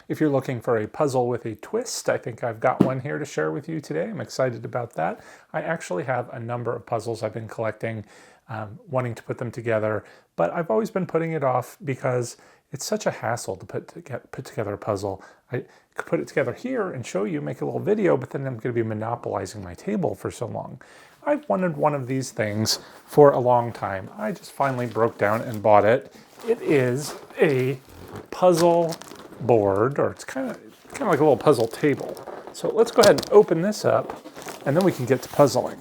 If you're looking for a puzzle with a twist, I think I've got one here to share with you today. I'm excited about that. I actually have a number of puzzles I've been collecting, wanting to put them together, but I've always been putting it off because it's such a hassle to put together a puzzle. I could put it together here and show you, make a little video, but then I'm going to be monopolizing my table for so long. I've wanted one of these things for a long time. I just finally broke down and bought it. It is a puzzle board, or it's kind of like a little puzzle table. So let's go ahead and open this up, and then we can get to puzzling.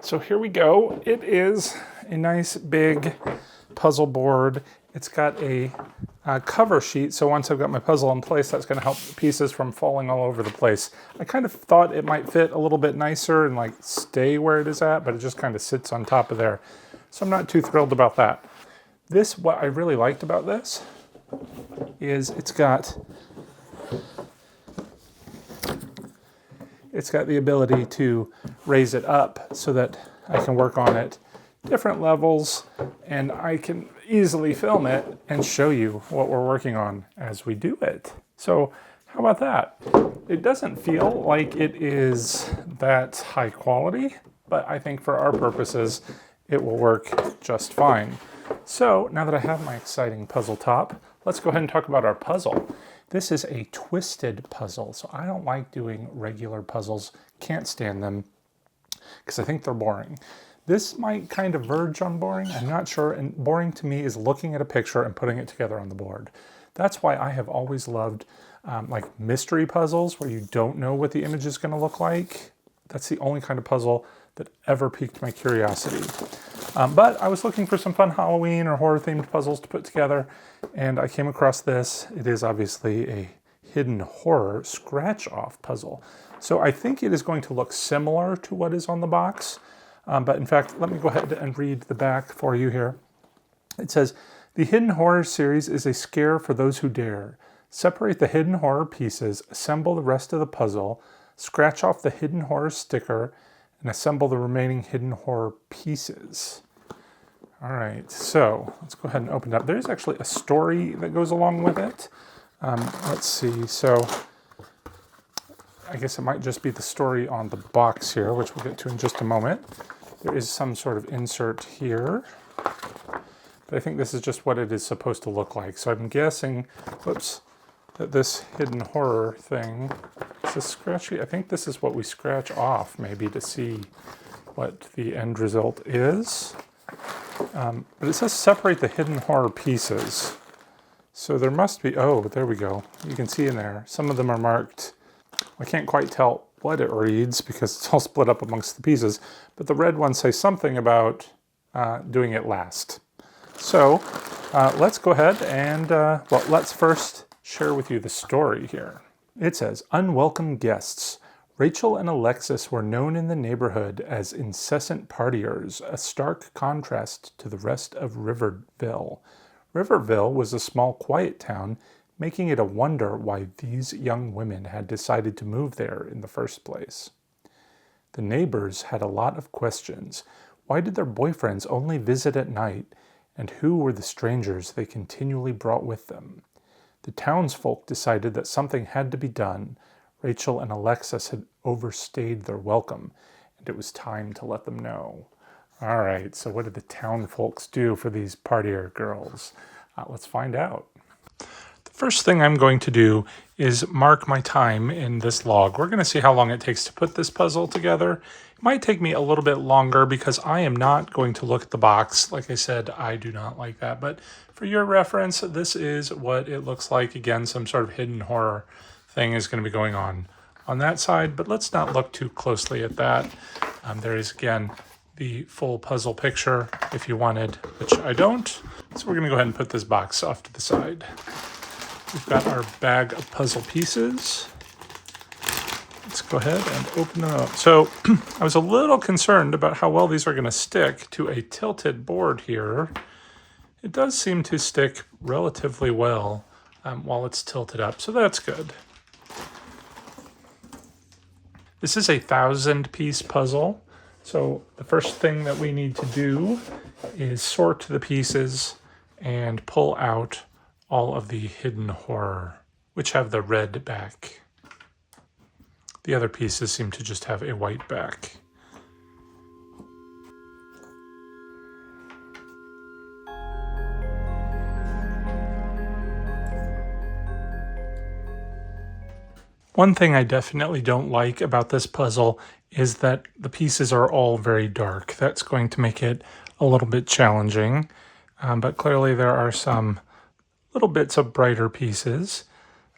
So here we go. It is a nice big puzzle board. It's got a cover sheet, so once I've got my puzzle in place, that's going to help pieces from falling all over the place. I kind of thought it might fit a little bit nicer and like stay where it is at, but it just kind of sits on top of there. So I'm not too thrilled about that. What I really liked about this is it's got the ability to raise it up so that I can work on it different levels, and I can easily film it and show you what we're working on as we do it. So how about that? It doesn't feel like it is that high quality, but I think for our purposes, it will work just fine. So now that I have my exciting puzzle top, let's go ahead and talk about our puzzle. This is a twisted puzzle, so I don't like doing regular puzzles. Can't stand them because I think they're boring. This might kind of verge on boring, I'm not sure, and boring to me is looking at a picture and putting it together on the board. That's why I have always loved like mystery puzzles where you don't know what the image is going to look like. That's the only kind of puzzle that ever piqued my curiosity. But I was looking for some fun Halloween or horror-themed puzzles to put together, and I came across this. It is obviously a hidden horror scratch-off puzzle. So I think it is going to look similar to what is on the box. But in fact, let me go ahead and read the back for you here. It says, "The Hidden Horror series is a scare for those who dare. Separate the hidden horror pieces, assemble the rest of the puzzle, scratch off the hidden horror sticker, and assemble the remaining hidden horror pieces." All right, so let's go ahead and open it up. There's actually a story that goes along with it. Let's see, so I guess it might just be the story on the box here, which we'll get to in just a moment. There is some sort of insert here, but I think this is just what it is supposed to look like. So I'm guessing, that this hidden horror thing is a scratchy. I think this is what we scratch off maybe to see what the end result is. But it says separate the hidden horror pieces. So there must be, oh, there we go. You can see in there, some of them are marked. I can't quite tell what it reads because it's all split up amongst the pieces, but the red ones say something about doing it last. So let's go ahead and, let's first share with you the story here. It says, "Unwelcome guests. Rachel and Alexis were known in the neighborhood as incessant partiers, a stark contrast to the rest of Riverville. Riverville was a small, quiet town, making it a wonder why these young women had decided to move there in the first place. The neighbors had a lot of questions. Why did their boyfriends only visit at night, and who were the strangers they continually brought with them? The townsfolk decided that something had to be done. Rachel and Alexis had overstayed their welcome, and it was time to let them know." All right, so what did the town folks do for these partier girls? Let's find out. The first thing I'm going to do is mark my time in this log. We're going to see how long it takes to put this puzzle together. It might take me a little bit longer because I am not going to look at the box. Like I said, I do not like that. But for your reference, this is what it looks like. Again, some sort of hidden horror thing is going to be going on that side, but let's not look too closely at that. There is, again, the full puzzle picture if you wanted, which I don't. So we're going to go ahead and put this box off to the side. We've got our bag of puzzle pieces. Let's go ahead and open them up. So I was a little concerned about how well these are going to stick to a tilted board here. It does seem to stick relatively well while it's tilted up, so that's good. This is a 1,000-piece puzzle, so the first thing that we need to do is sort the pieces and pull out all of the hidden horror, which have the red back. The other pieces seem to just have a white back. One thing I definitely don't like about this puzzle is that the pieces are all very dark. That's going to make it a little bit challenging, but clearly there are some little bits of brighter pieces.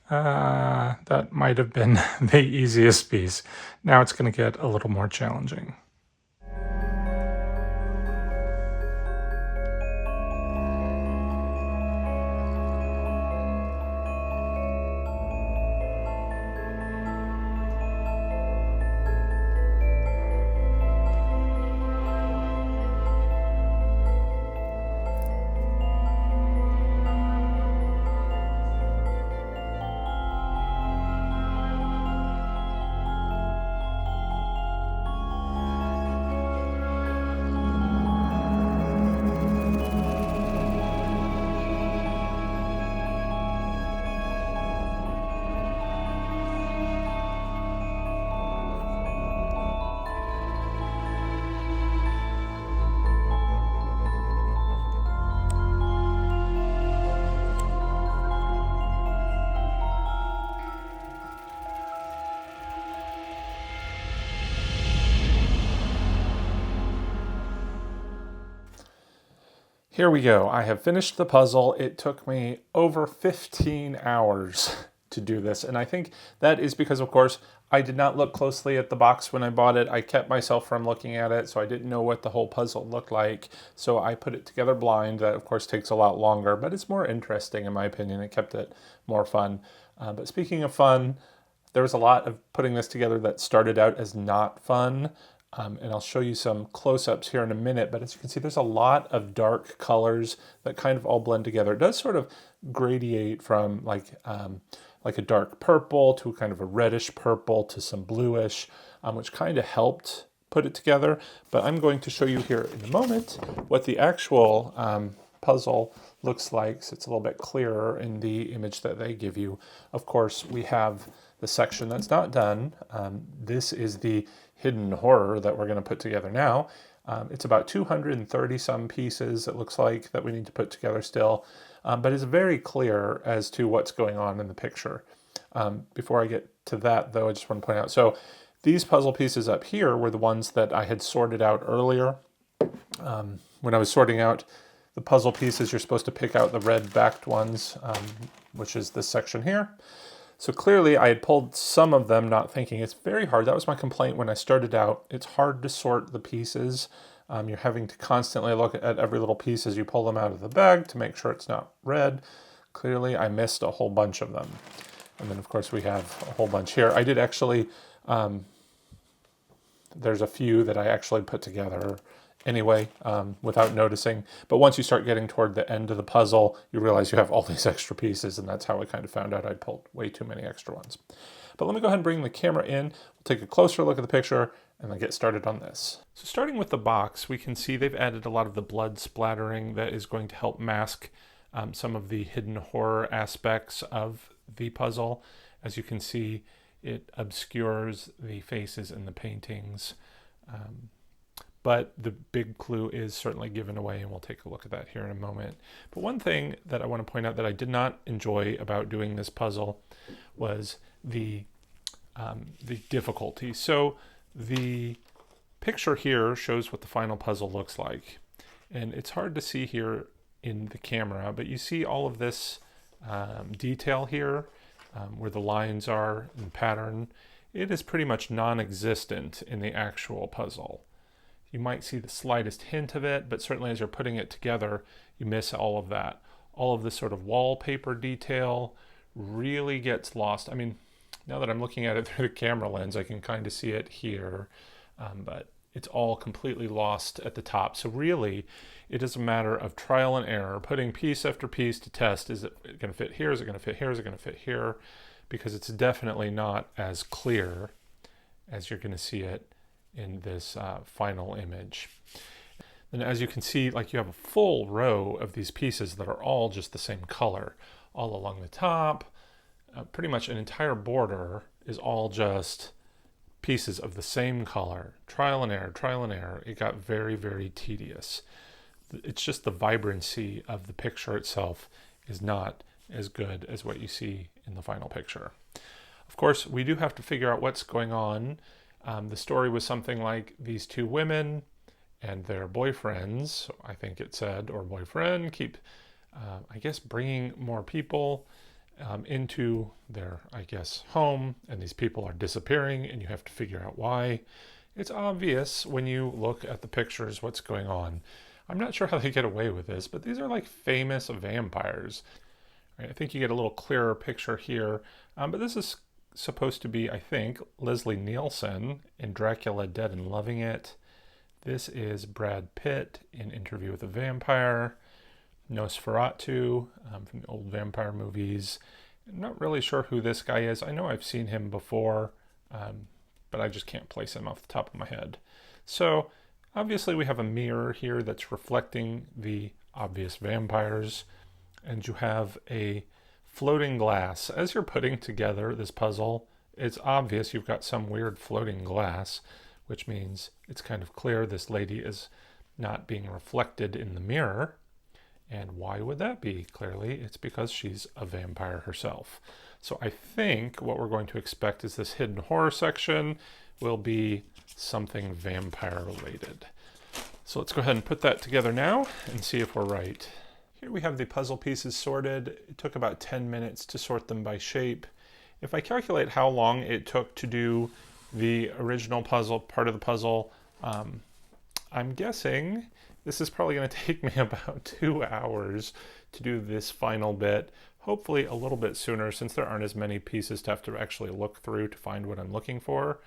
That might have been the easiest piece. Now it's going to get a little more challenging. Here we go. I have finished the puzzle. It took me over 15 hours to do this. And I think that is because, of course, I did not look closely at the box when I bought it. I kept myself from looking at it, so I didn't know what the whole puzzle looked like. So I put it together blind. That, of course, takes a lot longer, but it's more interesting, in my opinion. It kept it more fun. But speaking of fun, there was a lot of putting this together that started out as not fun. And I'll show you some close-ups here in a minute, but as you can see, there's a lot of dark colors that kind of all blend together. It does sort of gradiate from like a dark purple to kind of a reddish purple to some bluish, which kind of helped put it together. But I'm going to show you here in a moment what the actual puzzle looks like, so it's a little bit clearer in the image that they give you. Of course, we have the section that's not done. This is the hidden horror that we're going to put together now. It's about 230 some pieces, it looks like, that we need to put together still, but it's very clear as to what's going on in the picture. Before I get to that, though, I just want to point out, so these puzzle pieces up here were the ones that I had sorted out earlier. When I was sorting out the puzzle pieces, you're supposed to pick out the red backed ones, which is this section here. So clearly I had pulled some of them not thinking. It's very hard. That was my complaint when I started out. It's hard to sort the pieces. You're having to constantly look at every little piece as you pull them out of the bag to make sure it's not red. Clearly I missed a whole bunch of them. And then of course we have a whole bunch here. I did actually, there's a few that I actually put together anyway, without noticing. But once you start getting toward the end of the puzzle, you realize you have all these extra pieces, and that's how I kind of found out I'd pulled way too many extra ones. But let me go ahead and bring the camera in. We'll take a closer look at the picture and then get started on this. So starting with the box, we can see they've added a lot of the blood splattering that is going to help mask some of the hidden horror aspects of the puzzle. As you can see, it obscures the faces in the paintings. But the big clue is certainly given away, and we'll take a look at that here in a moment. But one thing that I want to point out that I did not enjoy about doing this puzzle was the difficulty. So the picture here shows what the final puzzle looks like. And it's hard to see here in the camera, but you see all of this detail here where the lines are in pattern. It is pretty much non-existent in the actual puzzle. You might see the slightest hint of it, but certainly as you're putting it together, you miss all of that. All of this sort of wallpaper detail really gets lost. I mean, now that I'm looking at it through the camera lens, I can kind of see it here, but it's all completely lost at the top. So really, it is a matter of trial and error, putting piece after piece to test. Is it going to fit here? Is it going to fit here? Is it going to fit here? Because it's definitely not as clear as you're going to see it in this final image. And as you can see, like you have a full row of these pieces that are all just the same color, all along the top. Pretty much an entire border is all just pieces of the same color. Trial and error, trial and error. It got very, very tedious. It's just the vibrancy of the picture itself is not as good as what you see in the final picture. Of course, we do have to figure out what's going on. The story was something like these two women and their boyfriends, I think it said, or boyfriend, keep, I guess, bringing more people into their, I guess, home, and these people are disappearing, and you have to figure out why. It's obvious when you look at the pictures what's going on. I'm not sure how they get away with this, but these are like famous vampires. Right, I think you get a little clearer picture here, but this is supposed to be, I think, Leslie Nielsen in Dracula Dead and Loving It. This is Brad Pitt in Interview with a Vampire. Nosferatu from the old vampire movies. I'm not really sure who this guy is. I know I've seen him before, but I just can't place him off the top of my head. So obviously we have a mirror here that's reflecting the obvious vampires, and you have a floating glass. As you're putting together this puzzle, it's obvious you've got some weird floating glass, which means it's kind of clear this lady is not being reflected in the mirror. And why would that be? Clearly, it's because she's a vampire herself. So I think what we're going to expect is this hidden horror section will be something vampire related. So let's go ahead and put that together now and see if we're right. Here we have the puzzle pieces sorted. It took about 10 minutes to sort them by shape. If I calculate how long it took to do the original puzzle, part of the puzzle, I'm guessing this is probably going to take me about 2 hours to do this final bit. Hopefully a little bit sooner, since there aren't as many pieces to have to actually look through to find what I'm looking for.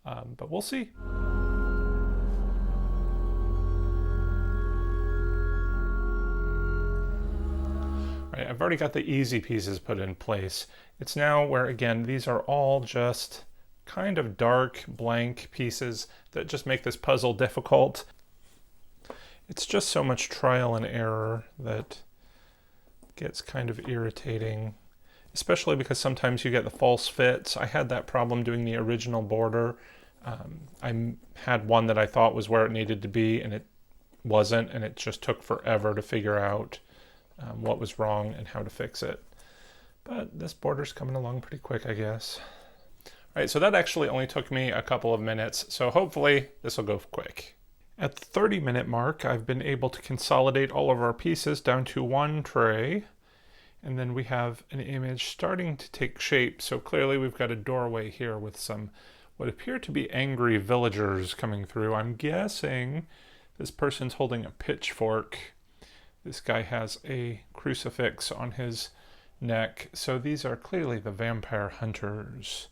But we'll see. Right, I've already got the easy pieces put in place. It's now where, again, these are all just kind of dark, blank pieces that just make this puzzle difficult. It's just so much trial and error that gets kind of irritating, especially because sometimes you get the false fits. I had that problem doing the original border. I had one that I thought was where it needed to be, and it wasn't, and it just took forever to figure out what was wrong and how to fix it. But this border's coming along pretty quick, I guess. All right, so that actually only took me a couple of minutes, so hopefully this will go quick. At the 30-minute mark, I've been able to consolidate all of our pieces down to one tray. And then we have an image starting to take shape. So clearly we've got a doorway here with some what appear to be angry villagers coming through. I'm guessing this person's holding a pitchfork. This guy has a crucifix on his neck. So these are clearly the vampire hunters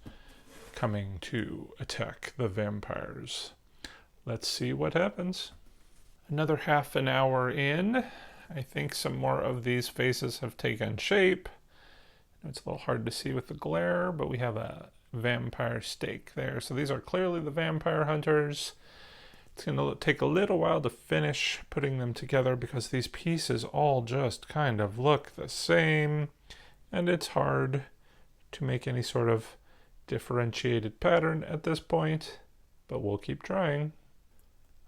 coming to attack the vampires. Let's see what happens. Another half an hour in. I think some more of these faces have taken shape. It's a little hard to see with the glare, but we have a vampire stake there. So these are clearly the vampire hunters. It's going to take a little while to finish putting them together because these pieces all just kind of look the same. And it's hard to make any sort of differentiated pattern at this point, but we'll keep trying.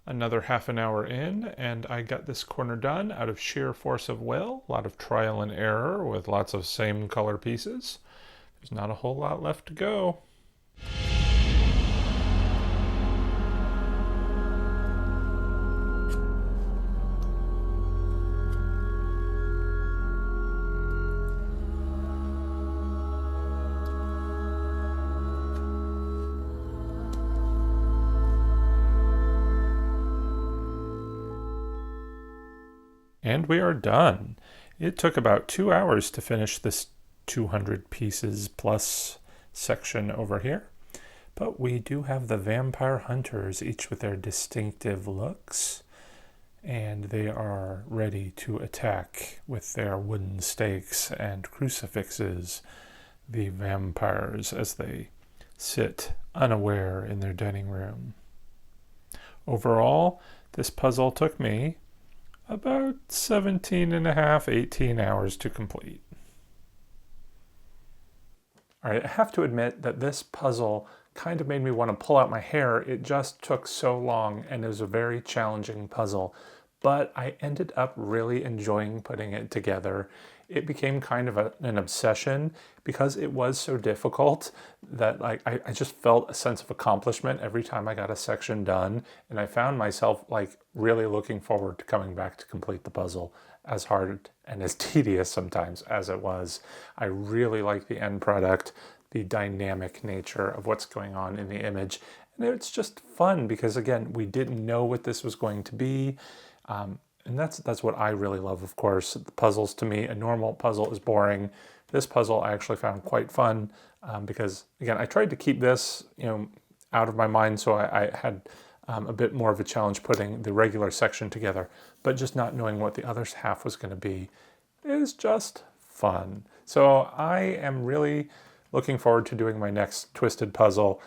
Another half an hour in, and I got this corner done out of sheer force of will. A lot of trial and error with lots of same color pieces. There's not a whole lot left to go. And we are done. It took about 2 hours to finish this 200 pieces plus section over here. But we do have the vampire hunters, each with their distinctive looks. And they are ready to attack with their wooden stakes and crucifixes the vampires as they sit unaware in their dining room. Overall, This puzzle took me about 17 and a half, 18 hours to complete. All right, I have to admit that this puzzle kind of made me want to pull out my hair. It just took so long and it was a very challenging puzzle, but I ended up really enjoying putting it together. It became kind of an obsession because it was so difficult that like I just felt a sense of accomplishment every time I got a section done, and I found myself like really looking forward to coming back to complete the puzzle, as hard and as tedious sometimes as it was. I really like the end product, the dynamic nature of what's going on in the image, and it's just fun because again, we didn't know what this was going to be. And that's what I really love, of course. The puzzles, to me, a normal puzzle is boring. This puzzle I actually found quite fun because, again, I tried to keep this, out of my mind, so I had a bit more of a challenge putting the regular section together, but just not knowing what the other half was going to be is just fun. So I am really looking forward to doing my next twisted puzzle.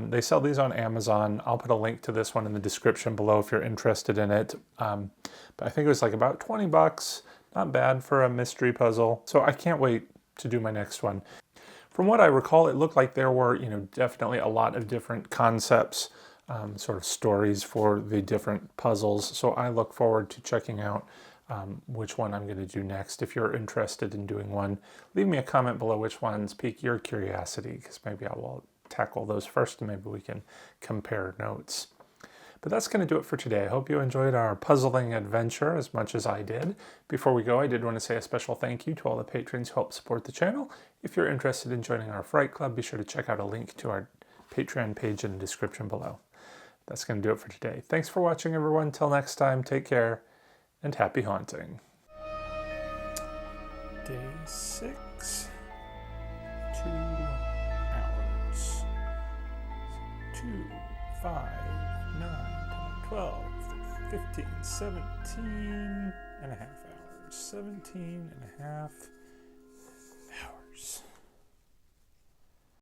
They sell these on Amazon. I'll put a link to this one in the description below if you're interested in it. But I think it was like about 20 bucks. Not bad for a mystery puzzle. So I can't wait to do my next one. From what I recall, it looked like there were, definitely a lot of different concepts, sort of stories for the different puzzles. So I look forward to checking out which one I'm going to do next. If you're interested in doing one, leave me a comment below which ones pique your curiosity, because maybe I will tackle those first and maybe we can compare notes. But that's going to do it for today. I hope you enjoyed our puzzling adventure as much as I did. Before we go, I did want to say a special thank you to all the patrons who help support the channel. If you're interested in joining our Fright Club, be sure to check out a link to our Patreon page in the description below. That's going to do it for today. Thanks for watching, everyone. Till next time, take care and happy haunting. Day 6. 2 hours. 2, 5, 9, 12, 15, 17 and a half hours. 17 and a half hours.